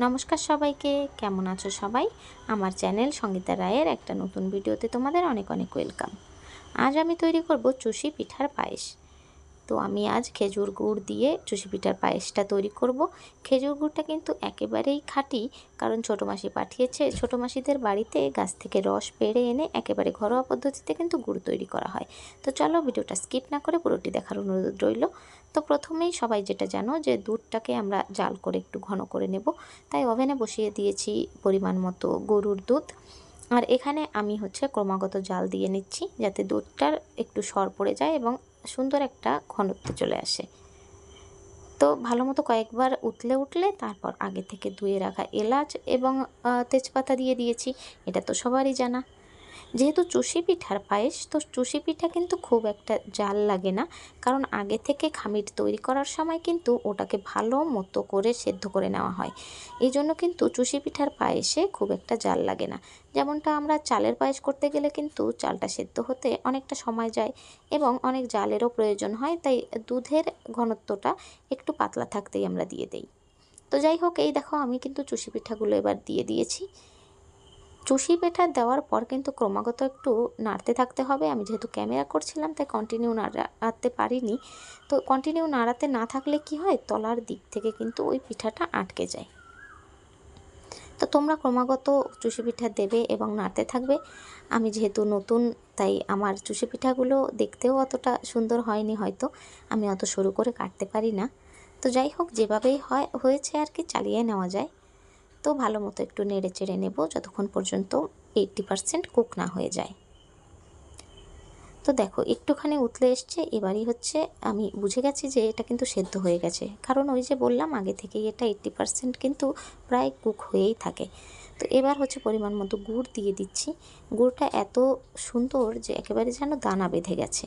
নমস্কার সবাইকে, কেমন আছো সবাই? আমার চ্যানেল সঙ্গীতা রায়ের একটা নতুন ভিডিওতে তোমাদের অনেক অনেক ওয়েলকাম। আজ আমি তৈরি করব চুষি পিঠার পায়েস। তো আমি আজ খেজুর গুড় দিয়ে চুষি পিঠার পায়েসটা তৈরি করব। খেজুর গুড়টা কিন্তু একেবারেই খাঁটি, কারণ ছোটো মাসি পাঠিয়েছে। ছোটো মাসিদের বাড়িতে গাছ থেকে রস পেড়ে এনে একেবারে ঘরোয়া পদ্ধতিতে কিন্তু গুড় তৈরি করা হয়। তো চলো ভিডিওটা স্কিপ না করে পুরোটি দেখার অনুরোধ রইল। তো প্রথমেই সবাই যেটা জানো যে দুধটাকে আমরা জাল করে একটু ঘন করে নেব, তাই ওভেনে বসিয়ে দিয়েছি পরিমাণ মতো গরুর দুধ। আর এখানে আমি ক্রমাগত জাল দিয়ে নিচ্ছি, যাতে দুধটার একটু সর পড়ে যায় এবং সুন্দর একটা ঘনত্ব চলে আসে। তো ভালো মতো কয়েকবার উঠলে তারপর আগে থেকে ধুয়ে রাখা এলাচ এবং তেজপাতা দিয়ে দিয়েছি। এটা তো সবারই জানা। যেহেতু চুষি পিঠার পায়েস, তো চুষি পিঠা কিন্তু খুব একটা জাল লাগে না, কারণ আগে থেকে খামির তৈরি করার সময় কিন্তু ওটাকে ভালো মতো করে সেদ্ধ করে নেওয়া হয়। এই জন্য কিন্তু চুষি পিঠার পায়েসে খুব একটা জাল লাগে না। যেমনটা আমরা চালের পায়েস করতে গেলে কিন্তু চালটা সেদ্ধ হতে অনেকটা সময় যায় এবং অনেক জালেরও প্রয়োজন হয়, তাই দুধের ঘনত্বটা একটু পাতলা থাকতেই আমরা দিয়ে দেই। তো যাই হোক, এই দেখো আমি কিন্তু চুষি পিঠাগুলো এবার দিয়ে দিয়েছি। চুষি পিঠা দেওয়ার পর কিন্তু ক্রমাগত একটু নাড়তে থাকতে হবে। আমি যেহেতু ক্যামেরা করছিলাম তাই কন্টিনিউ নাড়াতে পারিনি। তো কন্টিনিউ নাড়াতে না থাকলে কি হয়, তলার দিক থেকে কিন্তু ওই পিঠাটা আটকে যায়। তো তোমরা ক্রমাগত চুষি পিঠা দেবে এবং নাড়তে থাকবে। আমি যেহেতু নতুন, তাই আমার চুষি পিঠাগুলো দেখতেও অতটা সুন্দর হয়নি, হয়তো আমি অত সরু করে কাটতে পারি না। তো যাই হোক, যেভাবেই হয়েছে আর কি চালিয়ে নেওয়া যায়। তো ভালো মতো একটু নেড়ে চেড়ে নেব যতক্ষণ পর্যন্ত 80% কুক না হয়ে যায়। তো দেখো একটুখানি উতলে এসছে, এবারই আমি বুঝে গেছি যে এটা কিন্তু সেদ্ধ হয়ে গেছে, কারণ ওই যে বললাম আগে থেকেই এটা 80% কিন্তু প্রায় কুক হয়েই থাকে। তো এবার পরিমাণ মতো গুড় দিয়ে দিচ্ছি। গুড়টা এত সুন্দর যে একেবারে যেন দানা বেঁধে গেছে।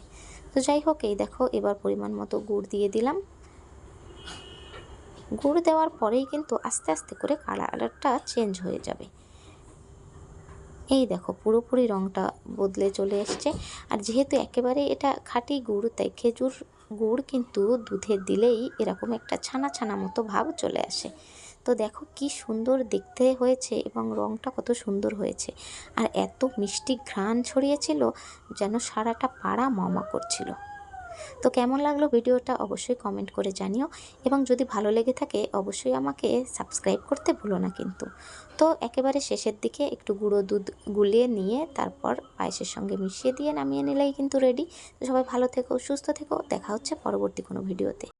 তো যাই হোক, এই দেখো এবার পরিমাণ মতো গুড় দিয়ে দিলাম। গুড় দেওয়ার পরেই কিন্তু আস্তে আস্তে করে কালারটা চেঞ্জ হয়ে যাবে। এই দেখো পুরোপুরি রঙটা বদলে চলে এসছে। আর যেহেতু একেবারে এটা খাঁটি গুড়, তাই খেজুর গুড় কিন্তু দুধে দিলেই এরকম একটা ছানা ছানা মতো ভাব চলে আসে। তো দেখো কি সুন্দর দেখতে হয়েছে এবং রঙটা কত সুন্দর হয়েছে। আর এত মিষ্টি ঘ্রাণ ছড়িয়েছিল যেন সারাটা পাড়া মমা করছিল। তো কেমন লাগলো ভিডিওটা অবশ্যই কমেন্ট করে জানিও, এবং যদি ভালো লেগে থাকে অবশ্যই আমাকে সাবস্ক্রাইব করতে ভুলো না কিন্তু। তো একেবারে শেষের দিকে একটু গুঁড়ো দুধ গুলিয়ে নিয়ে তারপর পায়েসের সঙ্গে মিশিয়ে দিয়ে নামিয়ে নিলেই কিন্তু রেডি। তো সবাই ভালো থেকো, সুস্থ থেকো, দেখা হচ্ছে পরবর্তী কোনো ভিডিওতে।